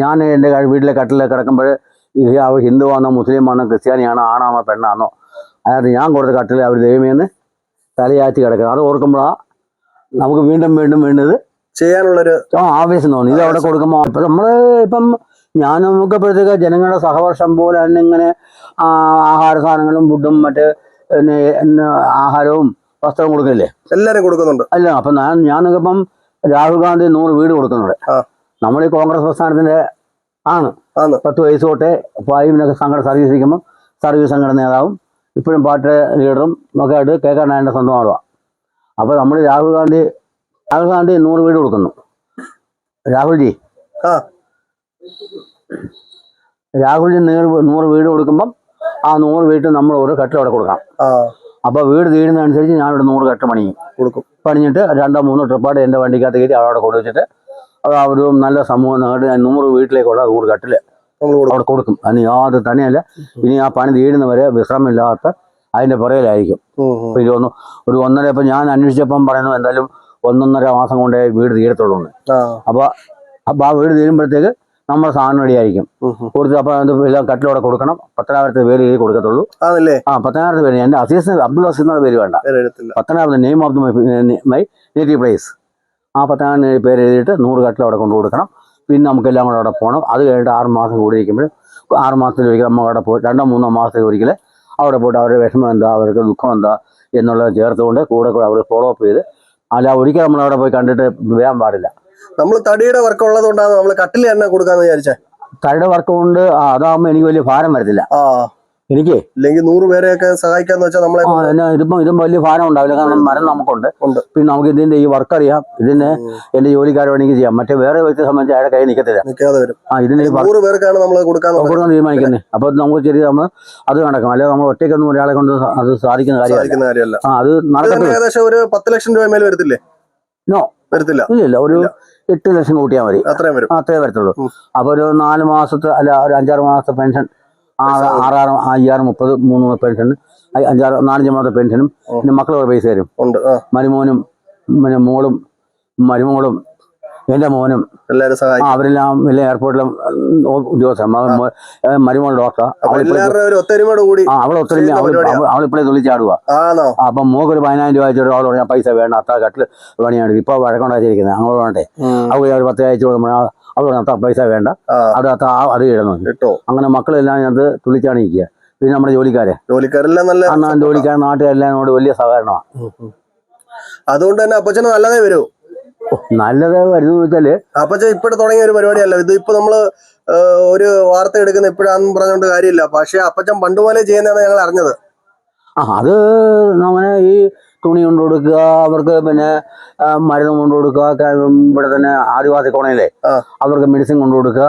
ഞാൻ എൻ്റെ വീട്ടിലെ കട്ടിൽ കിടക്കുമ്പോൾ ഹിന്ദുവാണോ മുസ്ലിമാണോ ക്രിസ്ത്യാനിയാണോ ആണാണോ പെണ്ണാണോ അതായത് ഞാൻ കൊടുത്ത കട്ടിൽ അവർ ദൈവമേന്ന് തലയാറ്റി കിടക്കുന്നത്. അത് ഓർക്കുമ്പോഴാണ് നമുക്ക് വീണ്ടും വീണ്ടും വീണ്ടും ഇത് ചെയ്യാനുള്ളൊരു ആവേശം തോന്നി. ഇത് അവിടെ കൊടുക്കുമ്പോൾ ഇപ്പം നമ്മൾ ഇപ്പം ഞാൻ നോക്കപ്പോഴത്തേക്ക് ജനങ്ങളുടെ സഹവർഷം പോലെ തന്നെ ഇങ്ങനെ ആഹാര സാധനങ്ങളും ഫുഡും മറ്റ് പിന്നെ ആഹാരവും വസ്ത്രവും കൊടുക്കില്ലേ, എല്ലാവരും കൊടുക്കുന്നുണ്ട്. അല്ല അപ്പം ഞാൻ നോക്കിയപ്പം രാഹുൽ ഗാന്ധി 100 വീട് കൊടുക്കുന്നുണ്ട്. നമ്മൾ ഈ കോൺഗ്രസ് പ്രസ്ഥാനത്തിന്റെ ആണ് 10 വയസ്സ് തൊട്ടേ പായുവിനൊക്കെ സർവീസ് ഇരിക്കുമ്പോൾ സർവീസ് സംഘടന നേതാവും ഇപ്പോഴും പാർട്ടി ലീഡറും ഒക്കെ ആയിട്ട് കേൾക്കാനായിട്ട് സ്വന്തം ആളുക. അപ്പോൾ നമ്മൾ രാഹുൽ ഗാന്ധി 100 വീട് കൊടുക്കുന്നു. രാഹുൽജി 100 വീട് കൊടുക്കുമ്പം ആ 100 വീട്ടിൽ നമ്മൾ ഒരു കട്ടിൽ അവിടെ കൊടുക്കണം. അപ്പോൾ വീട് തീരുന്നതനുസരിച്ച് ഞാനിവിടെ 100 കെട്ട് കൊടുക്കും. പണിഞ്ഞിട്ട് 2-3 ട്രിപ്പായിട്ട് എൻ്റെ വണ്ടിക്കകത്ത് കയറ്റി അവിടെ കൊണ്ടുവച്ചിട്ട് അത് ഒരു നല്ല സമൂഹം 100 വീട്ടിലേക്കുള്ള 100 കട്ടിൽ അവിടെ കൊടുക്കും. അതിന് യാതൊരു തന്നെയല്ല. ഇനി ആ പണി തീരുന്നവരെ വിശ്രമമില്ലാത്ത അതിൻ്റെ പുറകിലായിരിക്കും. അപ്പോൾ ഇതൊന്ന് ഒരു 1.5 ഇപ്പം ഞാൻ അന്വേഷിച്ചപ്പം പറയുന്നു എന്തായാലും 1.5 മാസം കൊണ്ടേ വീട് തീരത്തുള്ളൂ. അപ്പോൾ ആ വീട് തീരുമ്പോഴത്തേക്ക് നമ്മുടെ സാധനം റെഡിയായിരിക്കും കൊടുത്ത്. അപ്പോൾ എല്ലാം കട്ടിലൂടെ കൊടുക്കണം. 10,000 പേര് കൊടുക്കത്തുള്ളൂ. 10,000 പേര്. എൻ്റെ അസീസ് അബ്ദുൾ അസീസ് എന്ന പേര് വേണ്ട. 10,000 name of my native place. ആ 10,000 പേര് എഴുതിയിട്ട് 100 കട്ടിൽ അവിടെ കൊണ്ടു കൊടുക്കണം. പിന്നെ നമുക്കെല്ലാം കൂടെ അവിടെ പോകണം. അത് കഴിഞ്ഞിട്ട് 6 മാസം കൂടി ഇരിക്കുമ്പോൾ 6 മാസത്തിൽ ഒരിക്കൽ നമ്മൾ അവിടെ പോയി 2-3 മാസത്തിൽ ഒരിക്കൽ അവിടെ പോയിട്ട് അവരുടെ വിഷമം എന്താ, അവർക്ക് ദുഃഖം എന്താ എന്നുള്ളത് ചേർത്തുകൊണ്ട് കൂടെ അവർ ഫോളോ അപ്പ് ചെയ്ത്, അല്ല ഒരിക്കൽ നമ്മളവിടെ പോയി കണ്ടിട്ട് വരാൻ പാടില്ല. നമ്മൾ തടിയുടെ വർക്ക് ഉള്ളതുകൊണ്ടാണ് നമ്മൾ കട്ടിൽ തന്നെ കൊടുക്കാന്ന് വിചാരിച്ചേ. തടിയുടെ വർക്ക് കൊണ്ട് അതാകുമ്പോൾ എനിക്ക് വലിയ ഭാരം വരത്തില്ല. എനിക്ക് ഇല്ലെങ്കിൽ 100 പേരെയൊക്കെ സഹായിക്കാന്ന് വെച്ചാൽ നമ്മളെ ഇതും വലിയ ഭാരം ഉണ്ടാവില്ല. കാരണം മരം നമുക്കുണ്ട്. പിന്നെ നമുക്ക് ഇതിന്റെ ഈ വർക്ക് അറിയാം. ഇതിന് എന്റെ ജോലിക്കാരെ വേണമെങ്കിൽ ചെയ്യാം. മറ്റേ വേറെ വ്യക്തി സംബന്ധിച്ച് അയാളുടെ കൈ നിൽക്കത്തില്ല. ഇതിന് 100 പേർക്കാണ് നമ്മൾ കൊടുക്കാൻ തീരുമാനിക്കുന്നത്. അപ്പൊ നമുക്ക് ശരി നമ്മൾ അത് നടക്കും. അല്ലെ നമ്മൾ ഒറ്റയ്ക്കൊന്നും ഒരാളെ കൊണ്ട് അത് സാധിക്കുന്ന കാര്യമല്ല. അത് ഏകദേശം ഒരു 10 ലക്ഷം രൂപ മേലെ വരത്തില്ലേ? വരത്തില്ല. ഇല്ല, ഒരു 8 ലക്ഷം കൂട്ടിയാൽ മതി. അത്രേ വരത്തുള്ളൂ. അപ്പൊ ഒരു 4 മാസത്തെ അല്ല ഒരു 5-6 മാസത്തെ പെൻഷൻ, 6-30 പെൻഷൻ, 4-5 മാസത്തെ പെൻഷനും പിന്നെ മക്കളുടെ പൈസ തരും. മരുമോനും പിന്നെ മോളും മരുമോളും എൻ്റെ മോനും അവരെല്ലാം വലിയ എയർപോർട്ടിലും ഉദ്യോഗസ്ഥ. മരുമോൾ ഡോക്ടർ. അവളിപ്പോഴേ തുള്ളിച്ചാടുക. അപ്പം മോക്കൊരു 10,000 രൂപ അയച്ചിട്ട് അവൾ പറഞ്ഞാൽ പൈസ വേണ്ട, അത്ര കട്ടിൽ പണിയാണ്. ഇപ്പൊ വഴക്കൊണ്ടായിരിക്കുന്നത് അങ്ങോട്ട് വേണ്ടേ. അവർ 10 അയച്ചു കൊടുക്കുമ്പോൾ അവൾ പറഞ്ഞ അത്ര പൈസ വേണ്ട, അത് ഇടണം. അങ്ങനെ മക്കളെല്ലാം അത് തുള്ളിച്ചാണിരിക്കുക. പിന്നെ നമ്മുടെ ജോലിക്കാരെല്ലാം നാട്ടുകാരെല്ലാം വലിയ സഹകരണമാണ്. അതുകൊണ്ട് തന്നെ അപ്പച്ചന് നല്ലതേ വരൂ. നല്ലത് വരുന്ന വെച്ചാല് അപ്പച്ച ഇപ്പോഴും തുടങ്ങിയ ഒരു പരിപാടിയല്ല ഇത്. ഇപ്പൊ നമ്മള് ഒരു വാർത്ത എടുക്കുന്ന ഇപ്പോഴാണെന്ന് പറഞ്ഞുകൊണ്ട് കാര്യമില്ല. പക്ഷെ അപ്പച്ചൻ പണ്ടുപോലെ ചെയ്യുന്നതാണ് ഞങ്ങൾ അറിഞ്ഞത്. അത് അങ്ങനെ ഈ തുണി കൊണ്ട് കൊടുക്കുക, അവർക്ക് പിന്നെ മരുന്ന് കൊണ്ട് കൊടുക്കുക. ഇവിടെ തന്നെ ആദിവാസി കോണയിലെ അവർക്ക് മെഡിസിൻ കൊണ്ടു കൊടുക്കുക.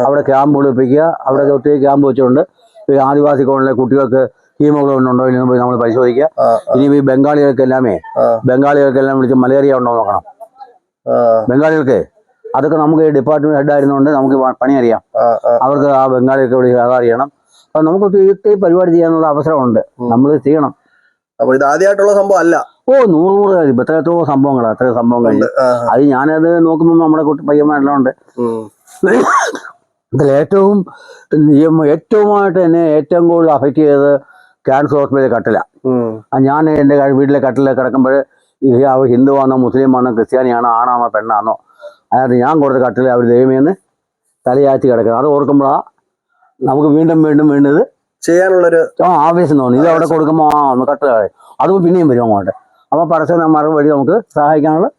അവിടെ ക്യാമ്പ് ഒളിപ്പിക്കുക. അവിടെ ഒത്തിരി ക്യാമ്പ് വെച്ചുകൊണ്ട് ഈ ആദിവാസി കോണയിലെ കുട്ടികൾക്ക് ഹീമോഗ്ലോബിൻ ഉണ്ടോ ഇല്ലെന്ന് പോയി നമ്മൾ പരിശോധിക്കുക. ഇനി ഈ ബംഗാളികൾക്കെല്ലാം വിളിച്ച് മലേറിയ ഉണ്ടോ നോക്കണം. ബംഗാളികൾക്ക് അതൊക്കെ നമുക്ക് ഡിപ്പാർട്ട്മെന്റ് ഹെഡ് ആയിരുന്നുകൊണ്ട് നമുക്ക് പണി അറിയാം. അവർക്ക് ആ ബംഗാളികൾക്ക് വിളിച്ച് അതറിയണം. അപ്പൊ നമുക്ക് ഒത്തിരി പരിപാടി ചെയ്യാനുള്ള അവസരമുണ്ട്. നമ്മൾ ചെയ്യണം. അപ്പൊ ഇത് ആദ്യമായിട്ടുള്ള സംഭവം അല്ല. 100 എത്രയോ സംഭവങ്ങളാണ്. അത്രയും സംഭവം കഴിഞ്ഞു. അത് ഞാനത് നോക്കുമ്പോൾ നമ്മുടെ പയ്യന്മാരെല്ലാം ഉണ്ട്. ഇതിൽ ഏറ്റവുമായിട്ട് എന്നെ ഏറ്റവും കൂടുതൽ അഫക്റ്റ് ചെയ്തത് ക്യാൻസർ ഹോസ്പിറ്റലിലെ കട്ടില. ഞാൻ എൻ്റെ വീട്ടിലെ കട്ടിൽ കിടക്കുമ്പോൾ ഹിന്ദുവാണോ മുസ്ലിമാണോ ക്രിസ്ത്യാനിയാണോ ആണാണോ പെണ്ണാണോ അതായത് ഞാൻ കൊടുത്ത കട്ടിൽ അവർ ദൈവമേന്ന് തലയാറ്റി കിടക്കുന്നത്. അത് ഓർക്കുമ്പോഴാണ് നമുക്ക് വീണ്ടും വീണ്ടും വീണ്ടും ഇത് ചെയ്യാനുള്ളൊരു ആവേശം തോന്നി. ഇത് അവിടെ കൊടുക്കുമ്പോൾ ഒന്ന് കട്ടിൽ അതും പിന്നെയും വരും അങ്ങോട്ട്. അപ്പോൾ പരസ്യം മറുപടി നമുക്ക് സഹായിക്കാനുള്ള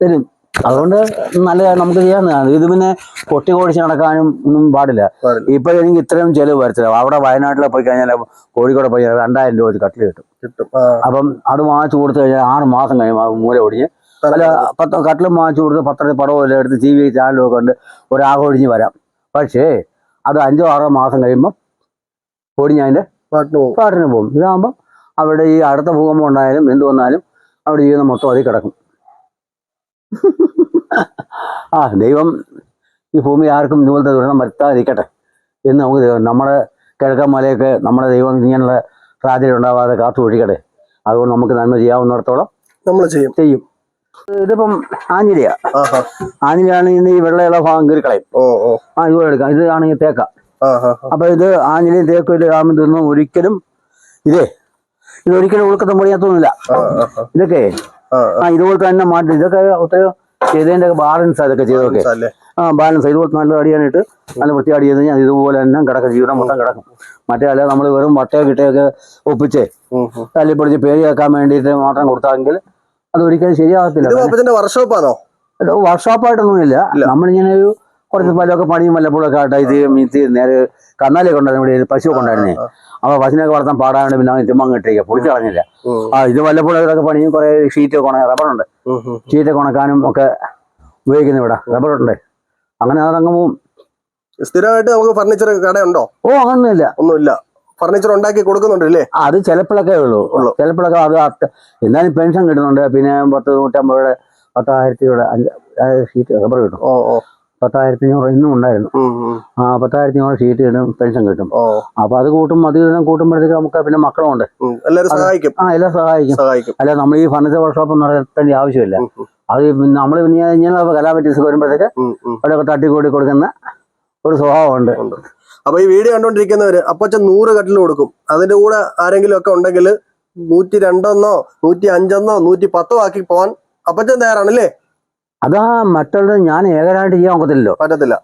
തരും. അതുകൊണ്ട് നല്ല നമുക്ക് ചെയ്യാവുന്നതാണ്. ഇത് പിന്നെ കൊട്ടിക്കോടിച്ച് നടക്കാനും ഒന്നും പാടില്ല. ഇപ്പൊ എനിക്ക് ഇത്രയും ചെലവ് വരത്തില്ല. അവിടെ വയനാട്ടിലെ പോയി കഴിഞ്ഞാൽ കോഴിക്കോട് പോയി 2,000 രൂപ ഒരു കട്ടിൽ കിട്ടും. അപ്പം അത് വാങ്ങിച്ചു കൊടുത്തു കഴിഞ്ഞാൽ 6 മാസം കഴിയുമ്പോൾ മൂല ഒടിഞ്ഞ് അല്ല കട്ടിലും വാങ്ങിച്ചു കൊടുത്ത് പത്രത്തിൽ പടവും എല്ലാം എടുത്ത് TV ചാനലും ഒക്കെ ഉണ്ട് ഒരാഘൊഴിഞ്ഞ് വരാം. പക്ഷേ അത് 5-6 മാസം കഴിയുമ്പം ഒടിഞ്ഞ് അതിൻ്റെ പാട്ടിന് പോകും. ഇതാകുമ്പം അവിടെ ഈ അടുത്ത ഭൂകമ്പം ഉണ്ടായാലും എന്ത് വന്നാലും അവിടെ ജീവിതം മൊത്തം അതിൽ കിടക്കും. ദൈവം ഈ ഭൂമി ആർക്കും ഇതുപോലത്തെ ദുരന്തം വരുത്താതിരിക്കട്ടെ എന്ന് നമുക്ക് നമ്മുടെ കിഴക്കൻ മലയൊക്കെ നമ്മുടെ ദൈവം ഇങ്ങനെയുള്ള സാഹചര്യം ഉണ്ടാവാതെ കാത്തു ഒഴിക്കട്ടെ. അതുകൊണ്ട് നമുക്ക് നന്മ ചെയ്യാവുന്നിടത്തോളം നമ്മൾ ചെയ്യും. ഇതിപ്പം ആഞ്ഞിലിയാ. ആഹാ. ആഞ്ഞിലിയാണെങ്കിൽ ഈ വെള്ളയുള്ള ഭാഗം കീറിക്കളയും. ഓ ഓ. ഇതുപോലെ എടുക്കാം. ഇത് ആണെങ്കിൽ തേക്ക. അപ്പൊ ഇത് ആഞ്ഞിലിയും തേക്കും ഇത് ആകുമ്പോൾ ഇതൊന്നും ഒരിക്കലും ഇതൊരിക്കലും ഉൾക്കത്തെ പൊടിയാത്തൊന്നുമില്ല. ഇതൊക്കെ ഇതുപോലെ തന്നെ മാറ്റി ഇതൊക്കെ ഒത്തിരി ചെയ്തതിന്റെ ബാലൻസ് ഇതൊക്കെ ചെയ്തൊക്കെ ബാലൻസ് ഇതുപോലെ നല്ല അടിയാനായിട്ട് നല്ല വൃത്തിയാടി ചെയ്ത് കഴിഞ്ഞാൽ ഇതുപോലെ തന്നെ കിടക്കും. ജീവിതം മൊത്തം കിടക്കും. മറ്റേ അല്ല നമ്മൾ വെറും വട്ടയോ കിട്ടയൊക്കെ ഒപ്പിച്ചേ തല്ലിപ്പൊടിച്ച് പേര് കേൾക്കാൻ വേണ്ടിയിട്ട് മാത്രം കൊടുത്താണെങ്കിൽ അത് ഒരിക്കലും ശരിയാകത്തില്ല. വർക്ക്ഷോപ്പായിട്ടൊന്നുമില്ല. നമ്മളിങ്ങനെ ഒരു കുറച്ച് പലൊക്കെ പണിയും വല്ലപ്പോഴൊക്കെ ആട്ടെ ഇത് നേരെ കന്നാലൊക്കെ ഉണ്ടായിരുന്നു. ഇവിടെ പശുവൊക്കെ ഉണ്ടായിരുന്നേ. അപ്പൊ പശുവിനൊക്കെ വളർത്താൻ പാടാണ്ട് പിന്നെ ചുമ്മാ കിട്ടിയ പൊളിച്ച് കളഞ്ഞില്ല. ഇത് വല്ലപ്പോഴൊക്കെ പണിയും കുറെ ഷീറ്റൊക്കെ ഉണക്കാൻ റബ്ബറുണ്ട്. ഷീറ്റൊക്കെ ഉണക്കാനും ഒക്കെ ഉപയോഗിക്കുന്ന ഇവിടെ റബ്ബറുണ്ട്. അങ്ങനെ അതങ്ങ് പോവും. സ്ഥിരമായിട്ട് നമുക്ക് ഫർണിച്ചർ കടയുണ്ടോ? ഓ അങ്ങനൊന്നുമില്ല. ഒന്നുമില്ല. ഫർണിച്ചർ ഉണ്ടാക്കി കൊടുക്കുന്നുണ്ടല്ലേ? അത് ചിലപ്പോഴൊക്കെ ഉള്ളൂ. ചിലപ്പോഴൊക്കെ അത് എന്നാലും പെൻഷൻ കിട്ടുന്നുണ്ട്. പിന്നെ 150 10,000 ഷീറ്റ് റബ്ബർ കിട്ടും. 10,500 ഇന്നും ഉണ്ടായിരുന്നു. 10,500 ഷീറ്റ് കിട്ടും, പെൻഷൻ കിട്ടും. അപ്പൊ അത് കൂട്ടും കൂട്ടുമ്പോഴത്തേക്ക് നമുക്ക് പിന്നെ മക്കളുണ്ട്. എല്ലാവരും സഹായിക്കും. എല്ലാം സഹായിക്കും. അല്ല നമ്മൾ ഈ ഫർണിച്ചർ വർക്ക്ഷോപ്പ് നടത്തേണ്ട ആവശ്യമില്ല. അത് നമ്മൾ ഇങ്ങനെ കലാപറ്റീസ് വരുമ്പോഴത്തേക്ക് അവിടെയൊക്കെ തട്ടിക്കൂടി കൊടുക്കുന്ന ഒരു സ്വഭാവമുണ്ട്. അപ്പൊ ഈ വീഡിയോ കണ്ടോണ്ടിരിക്കുന്നവര് അപ്പച്ചൻ 100 കട്ടിൽ കൊടുക്കും. അതിന്റെ കൂടെ ആരെങ്കിലും ഒക്കെ ഉണ്ടെങ്കിൽ 102 105 110 ആക്കി പോവാൻ അപ്പച്ചൻ തയ്യാറാണല്ലേ? അതാ മറ്റുള്ളത് ഞാൻ ഏകരായിട്ട് ചെയ്യാൻ ഒക്കത്തില്ലല്ലോ. പറ്റത്തില്ല.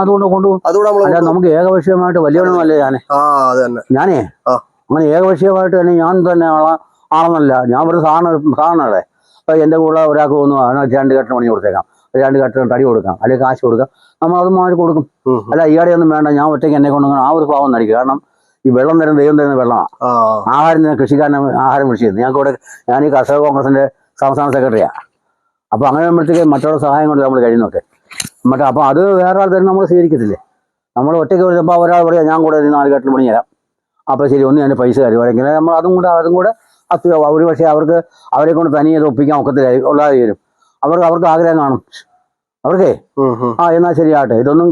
അതുകൊണ്ട് കൊണ്ടുപോകും. അല്ല നമുക്ക് ഏകപക്ഷീയമായിട്ട് വലിയൊന്നുമല്ലേ ഞാനേ അങ്ങനെ ഏകപക്ഷീയമായിട്ട് തന്നെ ഞാൻ തന്നെ ആണെന്നല്ല. ഞാൻ ഒരു സാധനമല്ലേ. അപ്പൊ എന്റെ കൂടെ ഒരാൾക്ക് തോന്നുന്നു 2 കെട്ടിന് പണി കൊടുത്തേക്കാം, 2 കെട്ടിന് തടി കൊടുക്കാം, അല്ലെങ്കിൽ കാശ് കൊടുക്കാം. നമ്മൾ അത് മാറി കൊടുക്കും. അല്ല ഈയാടെ ഒന്നും വേണ്ട, ഞാൻ ഒറ്റയ്ക്ക് എന്നെ കൊണ്ട് ആ ഒരു ഭാവം നടിക്കും. കാരണം ഈ വെള്ളം തരുന്ന ദൈവം തരുന്ന വെള്ളമാണ്. ആഹാരം കൃഷിക്കാരന് ആഹാരം കൃഷി ചെയ്യുന്നത്. ഞാൻ ഈ കർഷക കോൺഗ്രസിന്റെ സംസ്ഥാന സെക്രട്ടറിയാണ്. അപ്പൊ അങ്ങനെ വരുമ്പോഴത്തേക്ക് മറ്റുള്ള സഹായം കൊണ്ട് നമ്മൾ കഴിയുന്നൊക്കെ അപ്പൊ അത് വേറെ ആൾ തരുന്ന നമ്മൾ സ്വീകരിക്കത്തില്ലേ. നമ്മൾ ഒറ്റയ്ക്ക് വരുമ്പോൾ ഒരാൾ പറയാം ഞാൻ കൂടെ 4 കെട്ടിന് പണി തരാം. അപ്പൊ ശരി, ഒന്നും അതിന്റെ പൈസ കാര്യമാണെങ്കിൽ നമ്മൾ അതും കൂടെ ഒരു പക്ഷേ അവരെ കൊണ്ട് തനിയെ ഒപ്പിക്കാൻ ഒക്കത്തില്ല, ഉള്ളതായി വരും. അവർക്ക് ആഗ്രഹം കാണും. അവർക്കേ എന്നാൽ ശരിയാട്ടെ. ഇതൊന്നും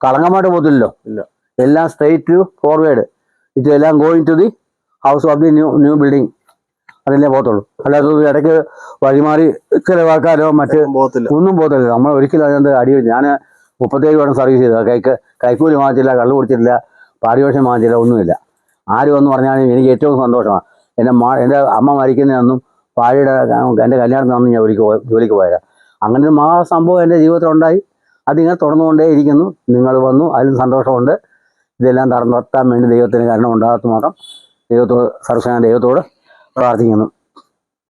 കളങ്കമായിട്ട് പോകത്തില്ലല്ലോ. എല്ലാം സ്ട്രൈറ്റ് ടു ഫോർവേഡ്. ഇതെല്ലാം going to the house of the new building. അതല്ലേ പോകത്തുള്ളൂ. അല്ലാതെ ഇടയ്ക്ക് വഴിമാറി ചിലവാക്കാനോ ഒന്നും പോകത്തില്ല. നമ്മൾ ഒരിക്കലും അതിനകത്ത് അടി. ഞാൻ 37 വർഷം സർവീസ് ചെയ്തത്. കൈക്കൂലി വാങ്ങിച്ചില്ല, കള്ളു കുടിച്ചിട്ടില്ല, പാരിവേഷം വാങ്ങിച്ചില്ല, ഒന്നുമില്ല. ആരും എന്ന് പറഞ്ഞാലും എനിക്ക് ഏറ്റവും സന്തോഷമാണ്. എൻ്റെ അമ്മ മരിക്കുന്നതൊന്നും ഭാര്യയുടെ എൻ്റെ കല്യാണത്തിനൊന്നും ഞാൻ ജോലിക്ക് പോയത്. അങ്ങനെ ഒരു മഹാസംഭവം എൻ്റെ ജീവിതത്തിലുണ്ടായി. അതിങ്ങനെ തുടർന്നുകൊണ്ടേ ഇരിക്കുന്നു. നിങ്ങൾ വന്നു, അതിലും സന്തോഷമുണ്ട്. ഇതെല്ലാം നടത്താൻ വേണ്ടി ദൈവത്തിന് കരുണ ഉണ്ടാകത്ത് മാത്രം ദൈവത്തോട് പ്രാർത്ഥിക്കുന്നു.